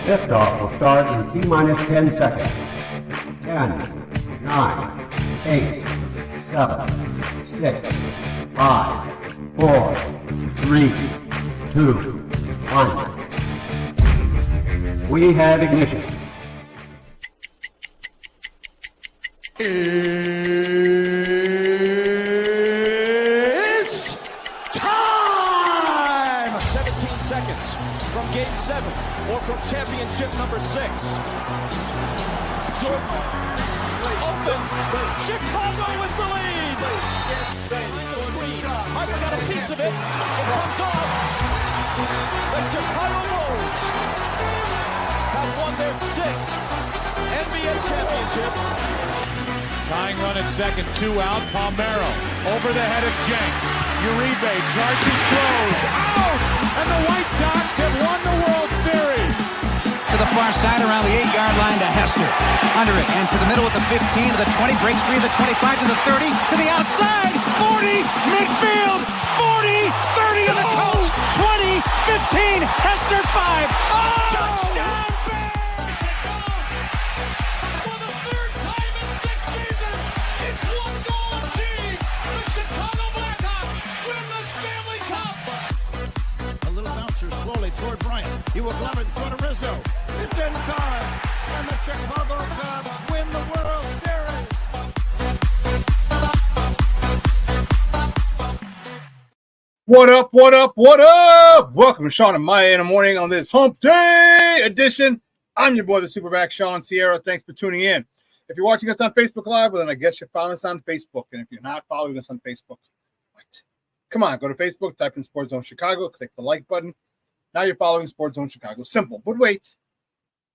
Liftoff will start in T-minus 10 seconds. 10, 9, 8, 7, 6, 5, 4, 3, 2, 1. We have ignition. It's time! 17 seconds from Game 7 or from championship number 6. Jordan open. Chicago with the lead. Michael got a piece of it. It comes off. The Chicago Bulls have won their 6th NBA championship. Tying run at second, 2 out. Palmero over the head of Jenks. Uribe charges, throws, out! And the White Sox have won the World Series. To the far side around the 8-yard line to Hester. Under it and to the middle at the 15, to the 20, breaks free to the 25, to the 30, to the outside, 40, midfield, 40, 30 in the coast, 20, 15, Hester 5. Oh! Touchdown! Toward Bryant. He will glove it toward Rizzo. It's in time. And the Chicago Cubs win the World Series. What up, what up, what up? Welcome to Shawn and Maya in the morning on this Hump Day edition. I'm your boy, the SuperBack, Shawn Sierra. Thanks for tuning in. If you're watching us on Facebook Live, well, then I guess you're following us on Facebook. And if you're not following us on Facebook, what? Come on, go to Facebook, type in Sports Zone Chicago, click the like button. Now you're following Sports Zone Chicago. Simple. But wait,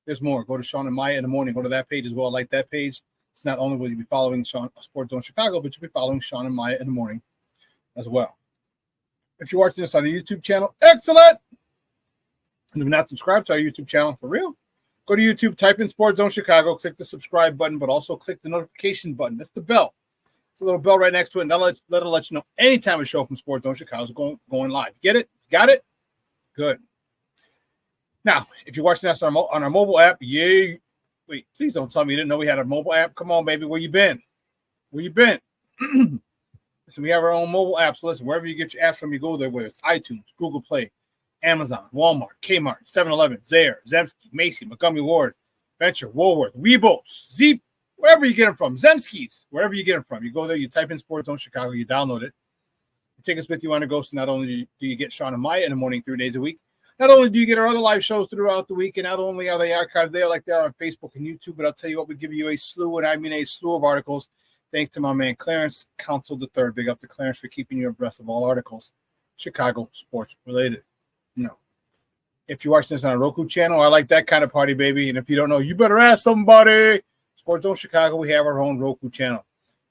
there's more. Go to Shawn and Maya in the morning. Go to that page as well. Like that page. It's not only will you be following Sports Zone Chicago, but you'll be following Shawn and Maya in the morning as well. If you're watching this on the YouTube channel, excellent. And if you're not subscribed to our YouTube channel, for real, go to YouTube, type in Sports Zone Chicago, click the subscribe button, but also click the notification button. That's the bell. It's a little bell right next to it, and that'll let you know anytime a show from Sports Zone Chicago is going live. Get it? Got it? Good. Now, if you're watching us on our mobile app, yay. Wait, please don't tell me you didn't know we had a mobile app. Come on, baby. Where you been? Where you been? Listen, we have our own mobile apps. Listen, wherever you get your apps from, you go there, whether it's iTunes, Google Play, Amazon, Walmart, Kmart, 7-Eleven, Zayre, Zemsky, Macy, Montgomery Ward, Venture, Woolworth, Weebolts, Zeep, wherever you get them from, Zemskys, wherever you get them from. You go there, you type in Sports Zone Chicago, you download it. You take us with you on the go, so not only do you get Shawn and Maya in the morning 3 days a week, not only do you get our other live shows throughout the week, and not only are they archived there like they are on Facebook and YouTube, but I'll tell you what, we give you a slew, and I mean a slew of articles, thanks to my man Clarence Council III. Big up to Clarence for keeping you abreast of all articles, Chicago sports related. No. If you're watching this on a Roku channel, I like that kind of party, baby. And if you don't know, you better ask somebody. Sports Zone Chicago, we have our own Roku channel.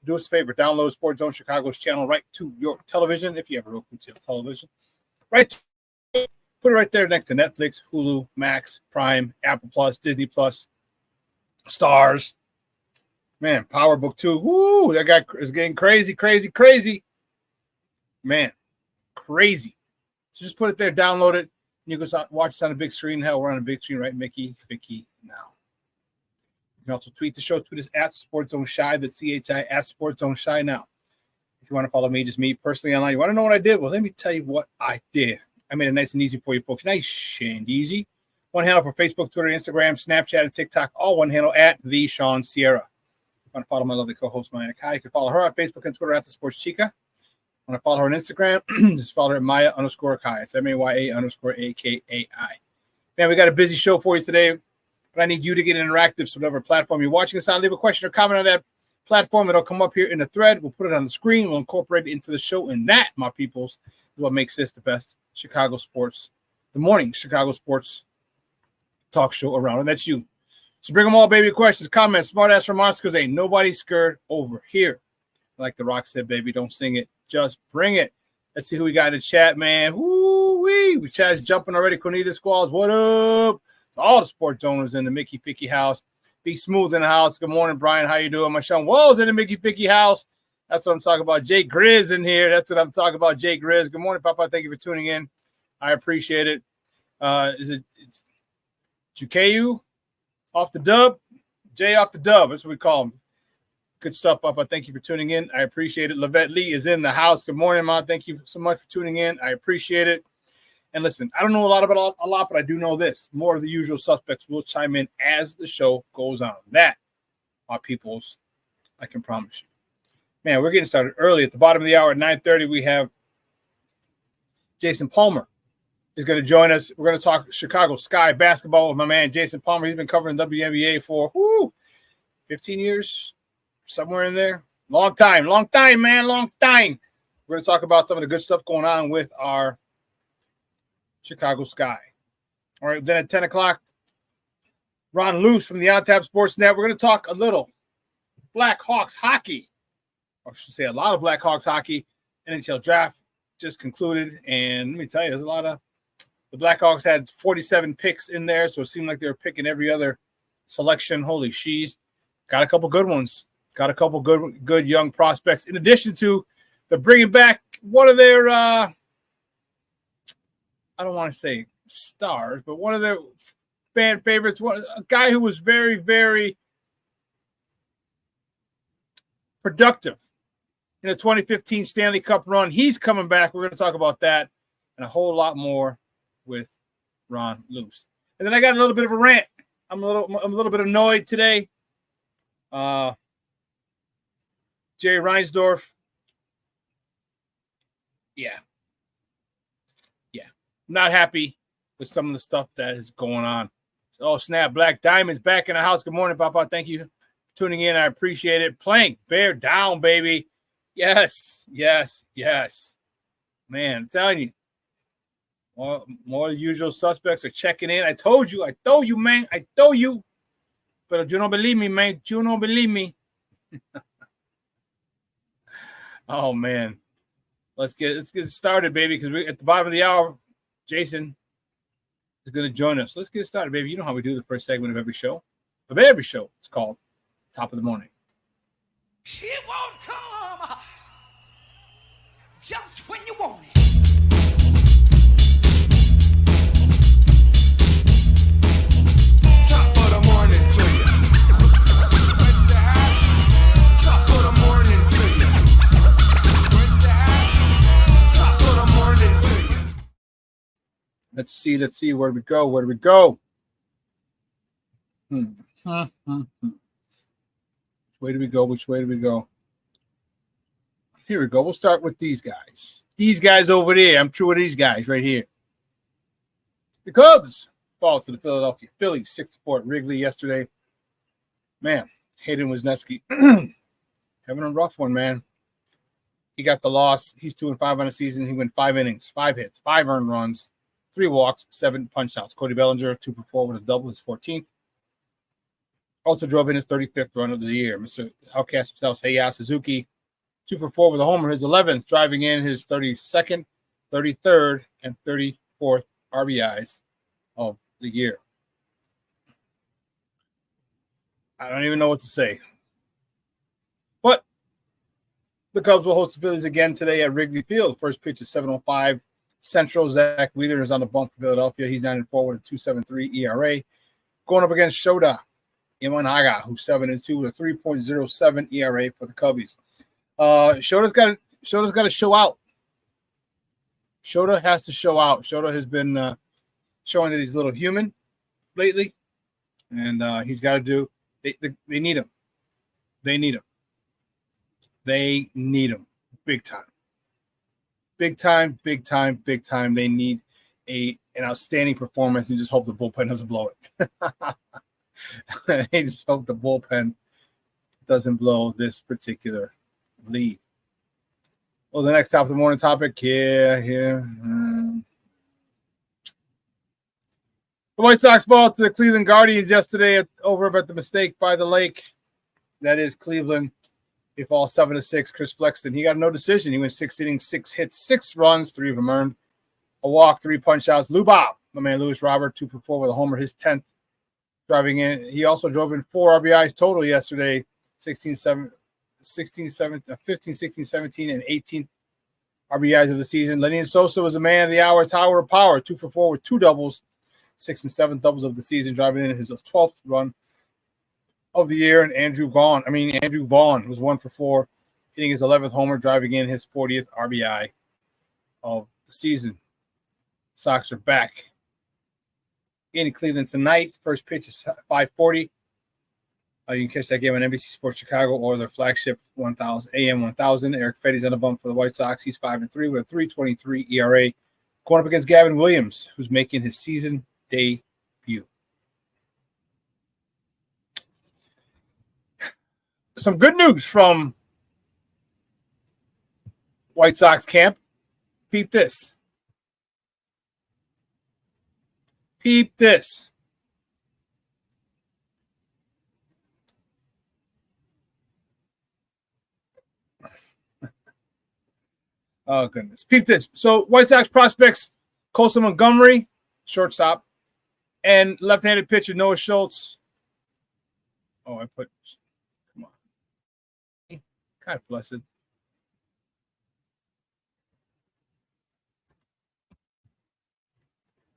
Do us a favor, download Sports Zone Chicago's channel right to your television, if you have a Roku television. Right. Put it right there next to Netflix, Hulu, Max, Prime, Apple Plus, Disney Plus, Stars. Man, Power Book 2. Woo, that guy is getting crazy, crazy, crazy. Man, crazy. So just put it there, download it, and you can watch us on the big screen. Hell, we're on the big screen, right, Mickey? Vicky, now. You can also tweet the show. Tweet us at Sports Zone Shy, that's CHI, at Sports Zone Shy now. If you want to follow me, just me personally online. You want to know what I did? Well, let me tell you what I did. I made it nice and easy for you folks. Nice and easy. One handle for Facebook, Twitter, Instagram, Snapchat, and TikTok. All one handle at the Shawn Sierra. If you want to follow my lovely co-host, Maya Kai, you can follow her on Facebook and Twitter at the Sports Chica. Want to follow her on Instagram? Just follow her at Maya_Kai. It's MAYA_AKAI. Man, we got a busy show for you today, but I need you to get interactive. So whatever platform you're watching us on, leave a question or comment on that platform. It'll come up here in the thread. We'll put it on the screen. We'll incorporate it into the show. And that, my peoples, is what makes this the best Chicago sports, the morning Chicago sports talk show around. And that's you. So bring them all, baby. Questions, comments, smart ass remarks, because ain't nobody scared over here. Like The Rock said, baby, don't sing it. Just bring it. Let's see who we got in the chat, man. Woo-wee. We chat's jumping already. Cornelia Squalls, what up? All the sports owners in the Mickey Ficky house. Be Smooth in the house. Good morning, Brian. How you doing? My Shawn Walls in the Mickey Ficky house. That's what I'm talking about. Jay Grizz in here. That's what I'm talking about. Jay Grizz. Good morning, Papa. Thank you for tuning in. I appreciate it. It's Jukayu off the dub. Jay off the dub. That's what we call him. Good stuff, Papa. Thank you for tuning in. I appreciate it. Lavette Lee is in the house. Good morning, Ma. Thank you so much for tuning in. I appreciate it. And listen, I don't know a lot about a lot, but I do know this. More of the usual suspects will chime in as the show goes on. That, my peoples, I can promise you. Man, we're getting started early. At the bottom of the hour at 9:30, we have Jason Palmer is going to join us. We're going to talk Chicago Sky basketball with my man Jason Palmer. He's been covering WNBA for 15 years, somewhere in there. Long time, man, long time. We're going to talk about some of the good stuff going on with our Chicago Sky. All right, then at 10 o'clock, Ron Luce from the On Tap Sports Net. We're going to talk a little Blackhawks hockey. Or I should say a lot of Blackhawks hockey. NHL draft just concluded. And let me tell you, there's a lot of – the Blackhawks had 47 picks in there, so it seemed like they were picking every other selection. Holy sheesh. Got a couple good ones. Got a couple good young prospects. In addition to the bringing back one of their I don't want to say stars, but one of their fan favorites, a guy who was very, very productive in the 2015 Stanley Cup run. He's coming back. We're going to talk about that and a whole lot more with Ron Luce. And then I got a little bit of a rant. I'm a little bit annoyed today. Jerry Reinsdorf. Yeah. Not happy with some of the stuff that is going on. Oh, snap. Black Diamond's back in the house. Good morning, Papa. Thank you for tuning in. I appreciate it. Plank, bear down, baby. Yes. Man, I'm telling you. More usual suspects are checking in. I told you, man. I told you. But you don't believe me, man. You don't believe me. Oh, man. Let's get started, baby, because we're at the bottom of the hour. Jason is going to join us. Let's get started, baby. You know how we do the first segment of every show. It's called Top of the Morning. It won't come just when you want it. Top of the morning to you. Top of the morning to you. Top of the morning to you. Let's see. Where do we go? Which way do we go? Here we go. We'll start with these guys. These guys over there. I'm true with these guys right here. The Cubs fall to the Philadelphia Phillies 6-4 at Wrigley yesterday. Man, Hayden Wesneski having a rough one, man. He got the loss. He's 2-5 on the season. He went 5 innings, 5 hits, 5 earned runs, 3 walks, 7 punch-outs. Cody Bellinger, 2-for-4 with a double, his 14th. Also drove in his 35th run of the year. Mr. Outcast himself, Seiya Suzuki, 2-for-4 with a homer, his 11th, driving in his 32nd, 33rd, and 34th RBIs of the year. I don't even know what to say. But the Cubs will host the Phillies again today at Wrigley Field. First pitch is 7:05 Central. Zach Wheeler is on the bump for Philadelphia. He's 9-4 with a 2.73 ERA. Going up against Shota Imanaga, who's 7-2 with a 3.07 ERA for the Cubbies. Shota's got to show out. Shota has to show out. Shota has been showing that he's a little human lately, and he's got to do. They need him. They need him big time. They need an outstanding performance and just hope the bullpen doesn't blow it. They just hope the bullpen doesn't blow this particular lead. Well, the next top of the morning topic here. The White Sox ball to the Cleveland Guardians yesterday over at the Mistake by the Lake. That is Cleveland. They fall 7-6. Chris Flexen, he got no decision. He went 6 innings, 6 hits, 6 runs, 3 of them earned. A walk, 3 punch-outs. Lou Bob, my man Lewis Robert, 2-for-4 with a homer, his 10th. Driving in. He also drove in 4 RBIs total yesterday, 15, 16, 17, and 18 RBIs of the season. Lenny Sosa was a man of the hour, tower of power, 2-for-4 with 2 doubles, 6 and 7 doubles of the season, driving in his 12th run of the year. And Andrew Vaughn was 1 for 4, hitting his 11th homer, driving in his 40th RBI of the season. Sox are back in Cleveland tonight. First pitch is 5:40. You can catch that game on NBC Sports Chicago or their flagship 1000 AM 1000. Eric Fetty's on the bump for the White Sox. He's 5-3 with a 3.23 ERA, going up against Gavin Williams, who's making his season debut. Some good news from White Sox camp. Peep this. Peep this. Oh, goodness. Peep this. So, White Sox prospects, Colson Montgomery, shortstop, and left-handed pitcher Noah Schultz. Oh, come on. God bless it.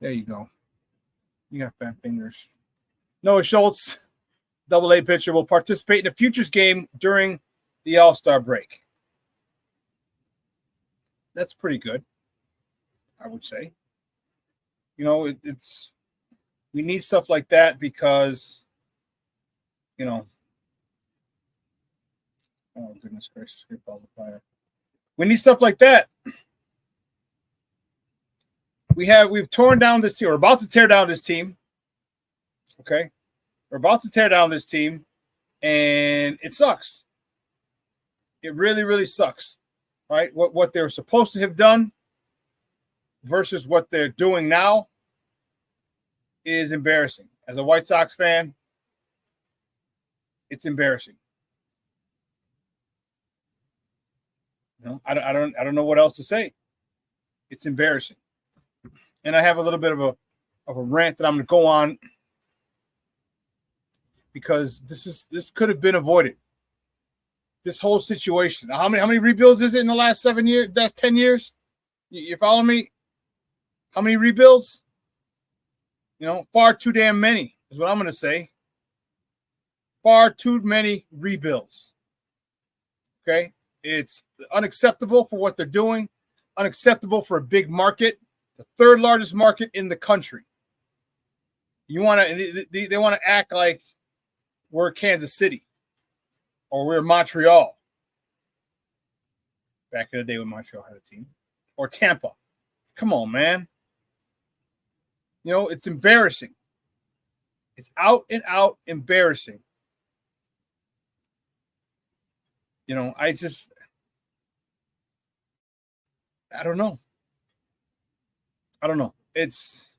There you go. You got fat fingers. Noah Schultz, Double-A pitcher, will participate in a futures game during the All-Star break. That's pretty good, I would say. You know, we need stuff like that because, you know, oh goodness gracious, great balls of fire. We need stuff like that. We've torn down this team. We're about to tear down this team. Okay, we're about to tear down this team, and it sucks. It really, really sucks. Right, what they're supposed to have done versus what they're doing now is embarrassing. As a White Sox fan, it's embarrassing. You know, I don't know what else to say. It's embarrassing. And I have a little bit of a rant that I'm going to go on because this could have been avoided. This whole situation. How many rebuilds is it in the last 7 years? That's 10 years. You follow me? How many rebuilds? You know, far too damn many is what I'm going to say. Far too many rebuilds. Okay, it's unacceptable for what they're doing. Unacceptable for a big market, the third largest market in the country. You want to? They want to act like we're Kansas City. Or we're Montreal. Back in the day when Montreal had a team. Or Tampa. Come on, man. You know, it's embarrassing. It's out and out embarrassing. You know, I don't know. It's,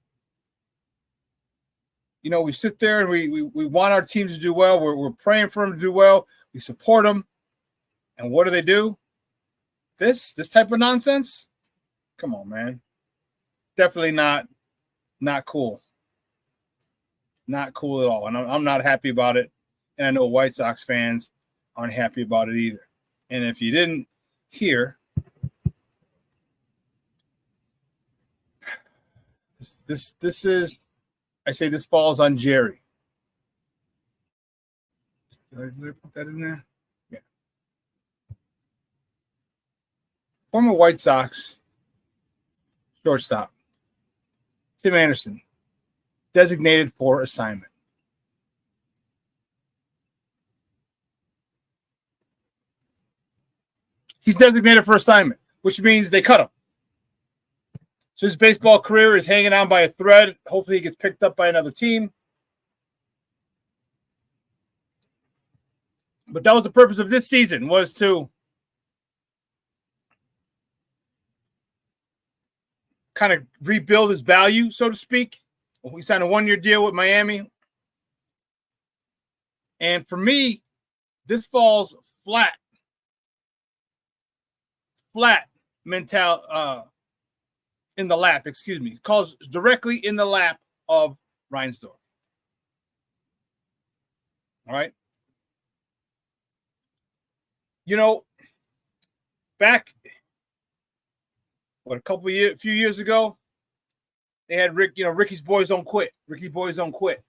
you know, we sit there and we want our teams to do well. We're praying for them to do well. We support them. And what do? This type of nonsense? Come on, man. Definitely not cool. Not cool at all. And I'm not happy about it. And I know White Sox fans aren't happy about it either. And if you didn't hear, this is, I say this falls on Jerry. Did I put that in there? Yeah. Former White Sox shortstop Tim Anderson, designated for assignment. He's designated for assignment, which means they cut him. So his baseball career is hanging on by a thread. Hopefully he gets picked up by another team. But that was the purpose of this season, was to kind of rebuild his value, so to speak. We signed a one-year deal with Miami. And for me, this falls flat mental in the lap, calls directly in the lap of Reinsdorf. All right. You know, back a few years ago, They had Rick, Ricky's boys don't quit. Ricky boys don't quit.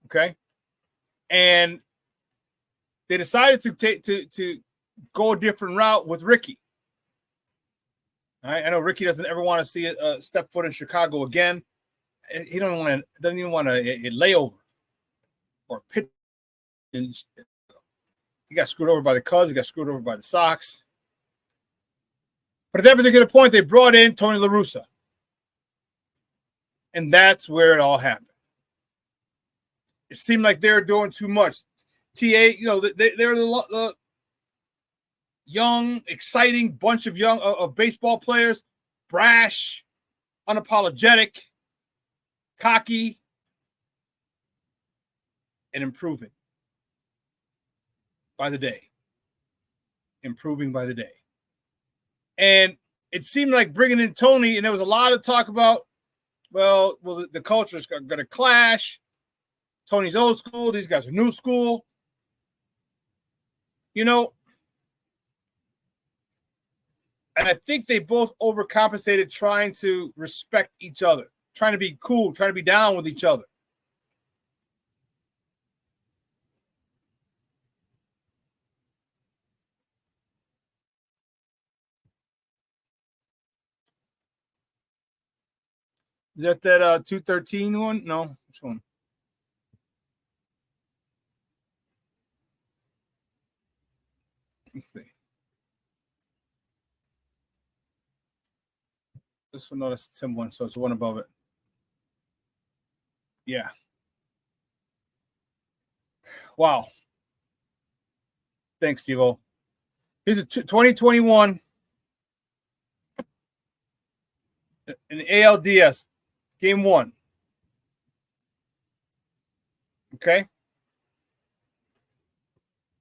Okay. And they decided to go a different route with Ricky. All right? I know Ricky doesn't ever want to see a step foot in Chicago again. He doesn't even want a layover or pit. He got screwed over by the Cubs. He got screwed over by the Sox. But at that particular point, they brought in Tony La Russa. And that's where it all happened. It seemed like they were doing too much. they're the young, exciting bunch of baseball players, brash, unapologetic, cocky, and improving by the day. Improving by the day. And it seemed like bringing in Tony, and there was a lot of talk about, the culture is going to clash. Tony's old school. These guys are new school. And I think they both overcompensated trying to respect each other, trying to be cool, trying to be down with each other. Is that 213 one? No, which one? Let's see. This one, no, that's the Tim one, so it's one above it. Yeah. Wow. Thanks, Steve-O. Here's a 2021 in ALDS, game 1. Okay.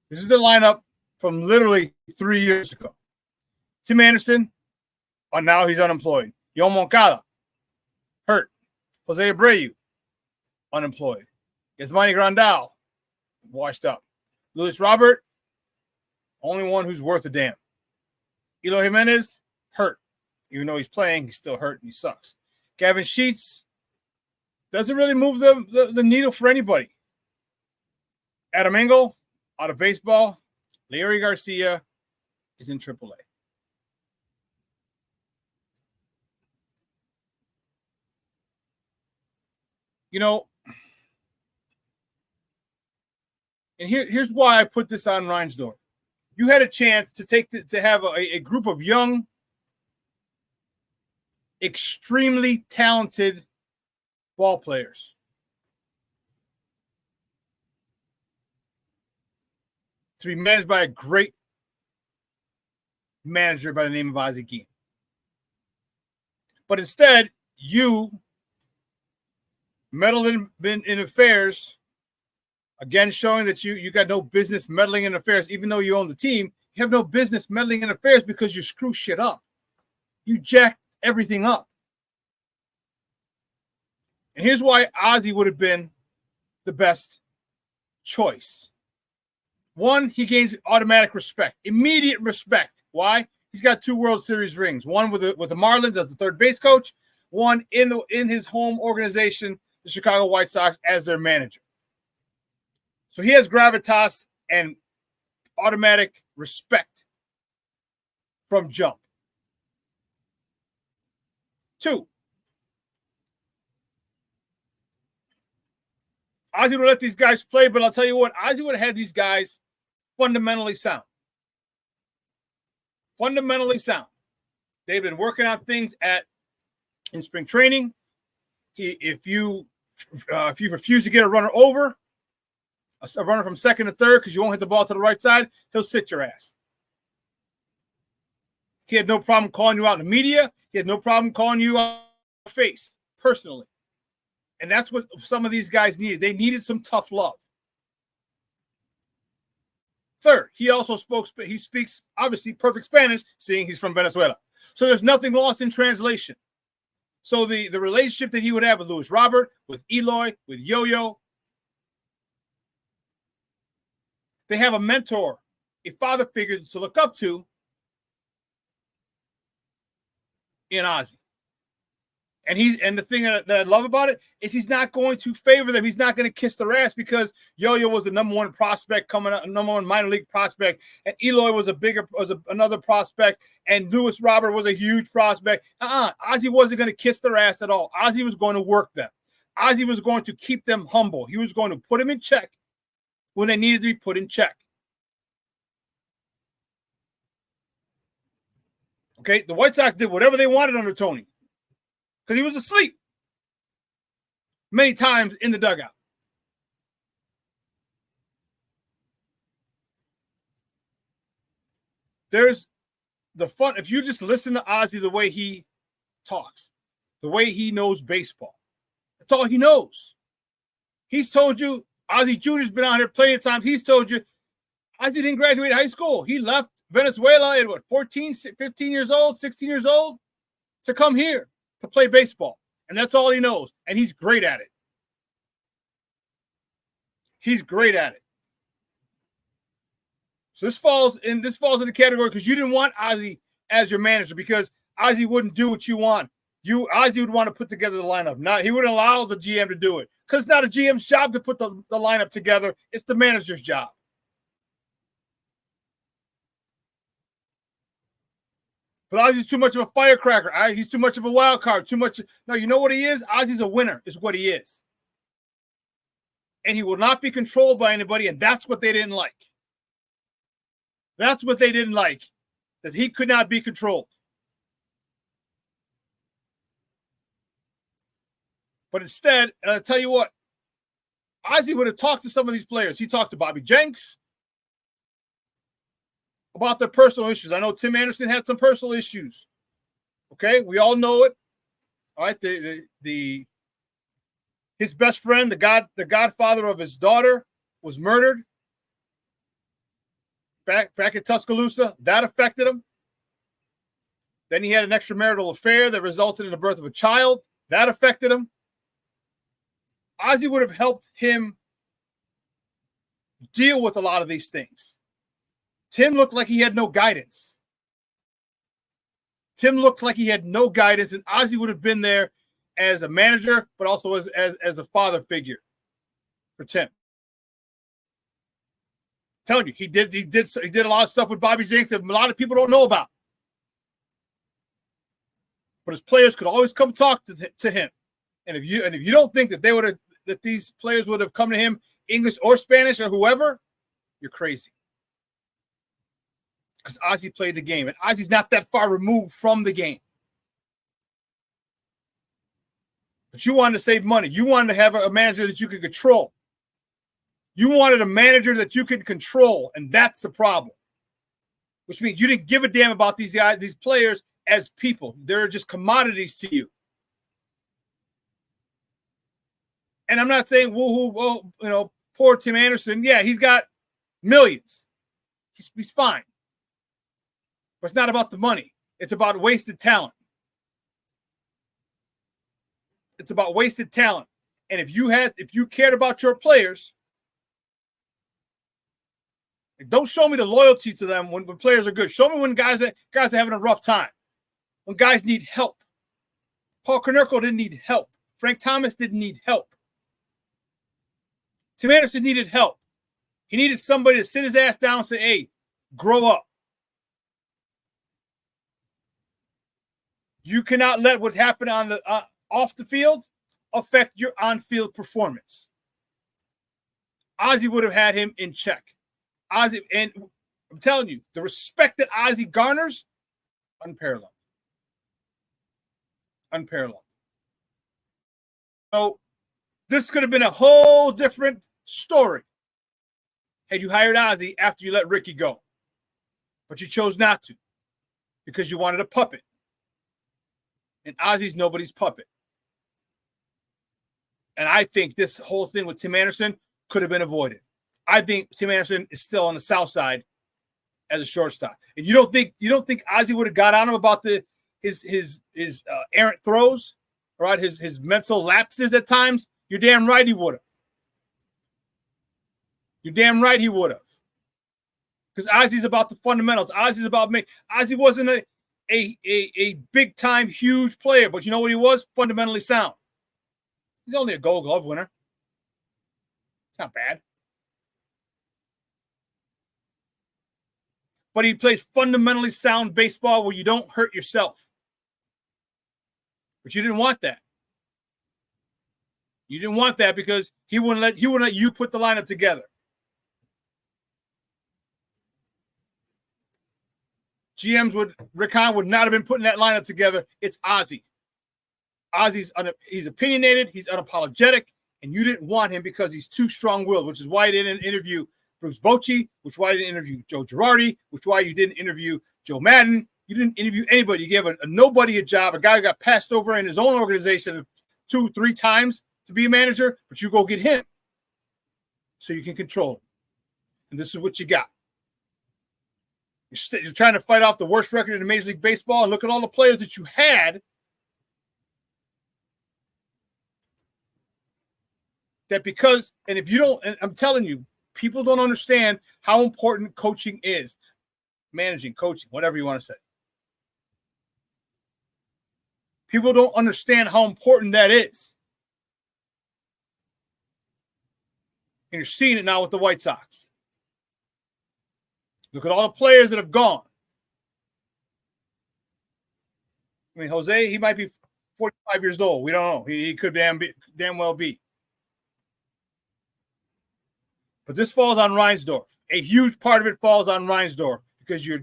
This is the lineup from literally 3 years ago. Tim Anderson, now he's unemployed. Yo Moncada, hurt. Jose Abreu, unemployed. Yasmani Grandal, washed up. Luis Robert, only one who's worth a damn. Eloy Jimenez, hurt. Even though he's playing, he's still hurt and he sucks. Gavin Sheets doesn't really move the needle for anybody. Adam Engel, out of baseball. Larry Garcia is in AAA. And here's why I put this on Reinsdorf. You had a chance to have a group of young, extremely talented ball players. To be managed by a great manager by the name of Ozzie Guillen. But instead, you meddled in affairs, again showing that you got no business meddling in affairs, even though you own the team. You have no business meddling in affairs because you screw shit up. You jack everything up. And here's why Ozzie would have been the best choice. One, he gains automatic respect, immediate respect. Why? He's got 2 World Series rings. One with the Marlins as the third base coach. One in his home organization, the Chicago White Sox, as their manager. So he has gravitas and automatic respect from jump. 2, Ozzie would let these guys play, but I'll tell you what, Ozzie would have had these guys fundamentally sound. Fundamentally sound. They've been working out things in spring training. If you refuse to get a runner over, a runner from second to third, because you won't hit the ball to the right side, he'll sit your ass. He had no problem calling you out in the media. He had no problem calling you out in the face, personally. And that's what some of these guys needed. They needed some tough love. Third, he speaks obviously perfect Spanish, seeing he's from Venezuela. So there's nothing lost in translation. So the relationship that he would have with Luis Robert, with Eloy, with Yo-Yo, they have a mentor, a father figure to look up to. in Ozzy. And the thing that I love about it is he's not going to favor them. He's not going to kiss their ass because Yo-Yo was the number one prospect coming up, number one minor league prospect, and Eloy was another prospect, and Lewis Robert was a huge prospect. Ozzy wasn't going to kiss their ass at all. Ozzy was going to work them. Ozzy was going to keep them humble. He was going to put them in check when they needed to be put in check. Okay, the White Sox did whatever they wanted under Tony because he was asleep many times in the dugout. There's the fun. If you just listen to Ozzy the way he talks, the way he knows baseball, that's all he knows. He's told you, Ozzy Jr.'s been out here plenty of times. He's told you, Ozzy didn't graduate high school. He left Venezuela at 14, 15 years old, 16 years old to come here to play baseball. And that's all he knows. And he's great at it. He's great at it. So this falls in the category because you didn't want Ozzy as your manager because Ozzy wouldn't do what you want. Ozzy would want to put together the lineup. He wouldn't allow the GM to do it because it's not a GM's job to put the lineup together. It's the manager's job. But Ozzy's too much of a firecracker. He's too much of a wild card. No, you know what he is? Ozzy's a winner is what he is. And he will not be controlled by anybody, and that's what they didn't like. That's what they didn't like, that he could not be controlled. But instead, and I'll tell you what, Ozzy would have talked to some of these players. He talked to Bobby Jenks about their personal issues. I know Tim Anderson had some personal issues. Okay, we all know it. All right, his best friend, the godfather of his daughter, was murdered back in Tuscaloosa. That affected him. Then he had an extramarital affair that resulted in the birth of a child. That affected him. Ozzy would have helped him deal with a lot of these things. Tim looked like he had no guidance. And Ozzy would have been there as a manager, but also as a father figure for Tim. I'm telling you, he did a lot of stuff with Bobby Jenks that a lot of people don't know about. But his players could always come talk to him. And if you don't think that these players would have come to him English or Spanish or whoever, you're crazy. Because Ozzy played the game, and Ozzy's not that far removed from the game. But you wanted to save money. You wanted to have a manager that you could control. You wanted a manager that you could control, and that's the problem. Which means you didn't give a damn about these guys, these players as people. They're just commodities to you. And I'm not saying, poor Tim Anderson. Yeah, he's got millions. He's fine. But it's not about the money. It's about wasted talent. It's about wasted talent. And if you cared about your players, don't show me the loyalty to them when players are good. Show me when guys are having a rough time. When guys need help. Paul Konerko didn't need help. Frank Thomas didn't need help. Tim Anderson needed help. He needed somebody to sit his ass down and say, hey, grow up. You cannot let what happened on the off the field affect your on-field performance. Ozzy would have had him in check. Ozzy, and I'm telling you, the respect that Ozzy garners, unparalleled. So this could have been a whole different story had you hired Ozzy after you let Ricky go. But you chose not to because you wanted a puppet. And Ozzy's nobody's puppet. And I think this whole thing with Tim Anderson could have been avoided. I think Tim Anderson is still on the south side as a shortstop. And you don't think Ozzy would have got on him about his errant throws, right? His mental lapses at times? You're damn right he would have. Because Ozzy's about the fundamentals. Ozzy wasn't a big-time, huge player, but you know what he was? Fundamentally sound. He's only a Gold Glove winner. It's not bad. But he plays fundamentally sound baseball where you don't hurt yourself. But you didn't want that. You didn't want that because he wouldn't let you put the lineup together. Rick Hahn would not have been putting that lineup together. It's Ozzie. He's opinionated, he's unapologetic, and you didn't want him because he's too strong-willed, which is why you didn't interview Bruce Bochy, which is why you didn't interview Joe Girardi, which is why you didn't interview Joe Madden. You didn't interview anybody. You gave a nobody a job, a guy who got passed over in his own organization 2-3 times to be a manager, but you go get him so you can control him. And this is what you got. You're trying to fight off the worst record in Major League Baseball, and look at all the players that you had that because, and if you don't, and I'm telling you, people don't understand how important coaching is. Managing, coaching, whatever you want to say. People don't understand how important that is. And you're seeing it now with the White Sox. Look at all the players that have gone. I mean, Jose, he might be 45 years old. We don't know. He could damn well be. But this falls on Reinsdorf. A huge part of it falls on Reinsdorf because you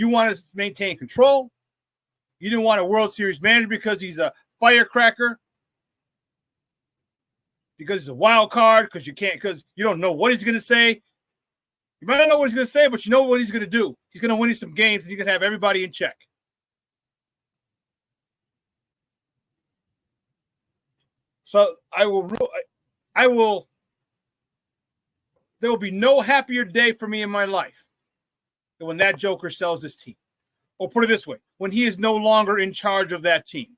wanted to maintain control. You didn't want a World Series manager because he's a firecracker. Because he's a wild card, because you don't know what he's going to say. You might not know what he's going to say, but you know what he's going to do. He's going to win you some games, and he's going to have everybody in check. So there will be no happier day for me in my life than when that joker sells this team. Or put it this way, when he is no longer in charge of that team.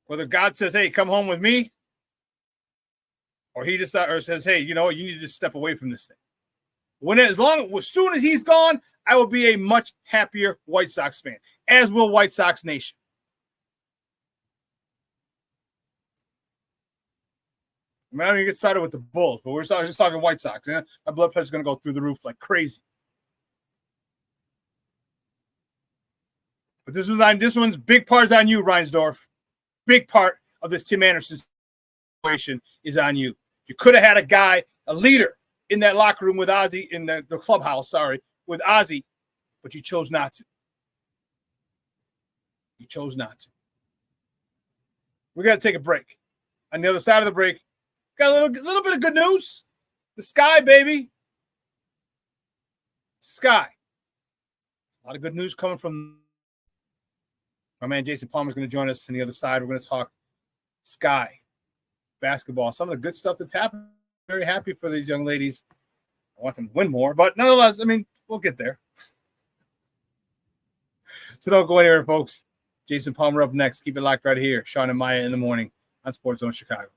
Whether God says, hey, come home with me, or he decides, or says, hey, you know what, you need to step away from this thing. As soon as he's gone, I will be a much happier White Sox fan, as will White Sox Nation. I mean, I'm going to get started with the Bulls, but we're just talking White Sox. My blood pressure is going to go through the roof like crazy. But this one's big part's on you, Reinsdorf. Big part of this Tim Anderson situation is on you. You could have had a guy, a leader in that locker room with Ozzie, in the clubhouse, with Ozzie, but you chose not to. You chose not to. We got to take a break. On the other side of the break, got a little bit of good news. The sky, baby. Sky. A lot of good news coming from my man Jason Palmer is going to join us on the other side. We're going to talk Sky basketball, some of the good stuff that's happened. Very happy for these young ladies. I want them to win more, but nonetheless, I mean, we'll get there. So don't go anywhere, folks. Jason Palmer up next. Keep it locked right here. Shawn and Maya in the morning on Sports Zone Chicago.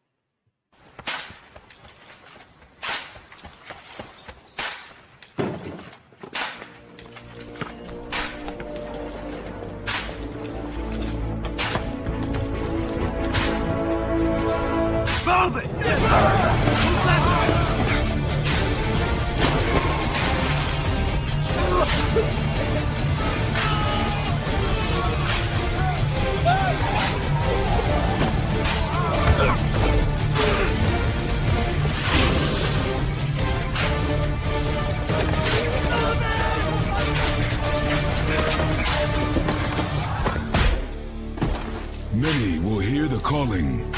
Many will hear the calling.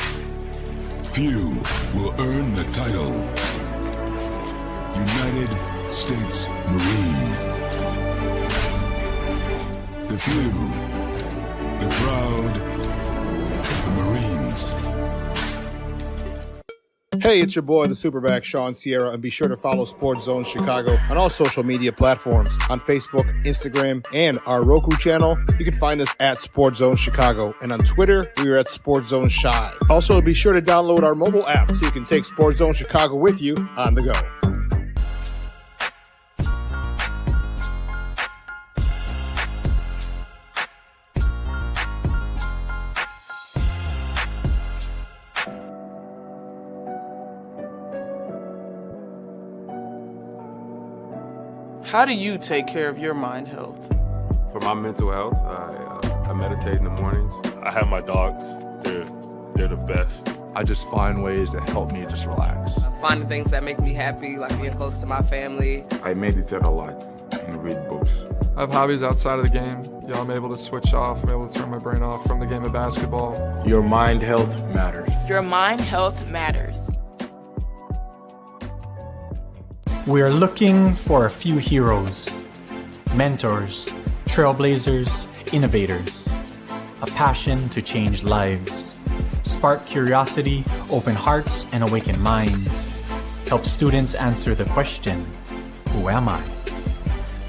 Few will earn the title. United States Marine. The few, the proud, the Marines. Hey, it's your boy, the SuperBack, Shawn Sierra, and be sure to follow Sports Zone Chicago on all social media platforms, on Facebook, Instagram, and our Roku channel. You can find us at Sports Zone Chicago, and on Twitter, we are at Sports Zone Shy. Also, be sure to download our mobile app so you can take Sports Zone Chicago with you on the go. How do you take care of your mind health? For my mental health, I meditate in the mornings. I have my dogs. They're the best. I just find ways that help me just relax. Finding things that make me happy, like being close to my family. I meditate a lot and read books. I have hobbies outside of the game. I'm able to switch off. I'm able to turn my brain off from the game of basketball. Your mind health matters. Your mind health matters. We are looking for a few heroes, mentors, trailblazers, innovators, a passion to change lives, spark curiosity, open hearts, and awaken minds, help students answer the question, who am I?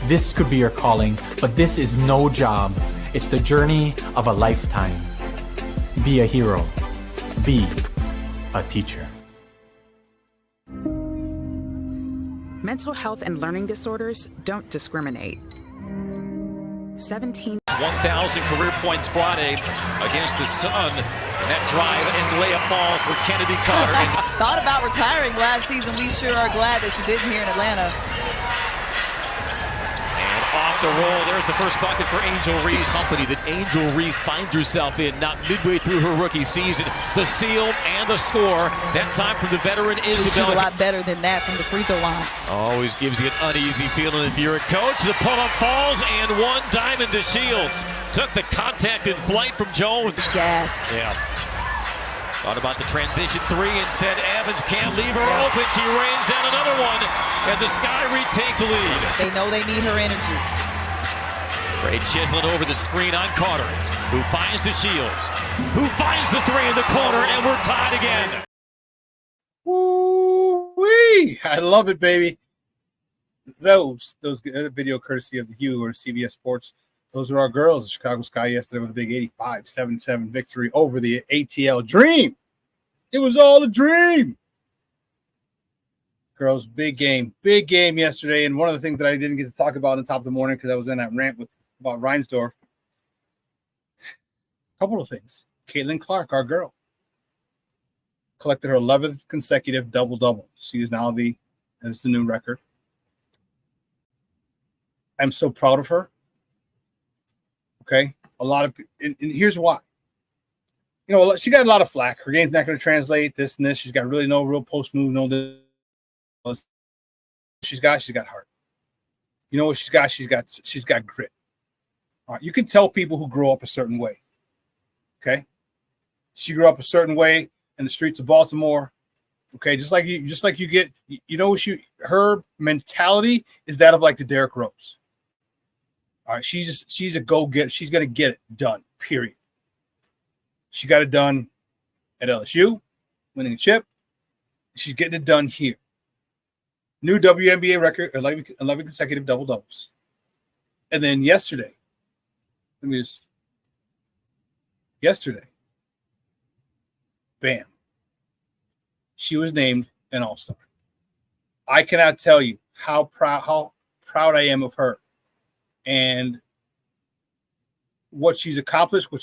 This could be your calling, but this is no job. It's the journey of a lifetime. Be a hero. Be a teacher. Mental health and learning disorders don't discriminate. 1,000 career points Friday against the Sun. That drive and layup falls for Kennedy Carter. Thought about retiring last season. We sure are glad that she didn't here in Atlanta. Off the roll, there's the first bucket for Angel Reese. Company that Angel Reese finds herself in, not midway through her rookie season. The seal and the score, that time from the veteran Isabel. A lot better than that from the free throw line. Always gives you an uneasy feeling if you're a coach. The pull-up falls and one diamond to Shields. Took the contact in flight from Jones. Yes. Yeah. Thought about the transition three and said Evans can't leave her open. She rains down another one, and the Sky retake the lead. They know they need her energy. Ray Chislin over the screen on Carter, who finds the Shields, who finds the three in the corner, and we're tied again. Woo-wee! I love it, baby. Those video courtesy of the Hugh or CBS Sports. Those are our girls. The Chicago Sky yesterday with a big 85-77 victory over the ATL Dream. It was all a dream. Girls, big game yesterday. And one of the things that I didn't get to talk about on the top of the morning because I was in that rant about Reinsdorf. A couple of things. Caitlin Clark, our girl, collected her 11th consecutive double-double. She is now as the new record. I'm so proud of her. Okay, and here's why. You know, she got a lot of flack. Her game's not going to translate this and this. She's got really no real post move, no this. She's got heart. You know what she's got? She's got grit. All right, you can tell people who grow up a certain way. Okay, she grew up a certain way in the streets of Baltimore. Okay, just like you get, you know, her mentality is that of like the Derrick Rose. All right, she's a go-getter. She's going to get it done, period. She got it done at LSU, winning a chip. She's getting it done here. New WNBA record, 11 consecutive double-doubles. And then yesterday, bam, she was named an All-Star. I cannot tell you how proud I am of her. And what she's accomplished, what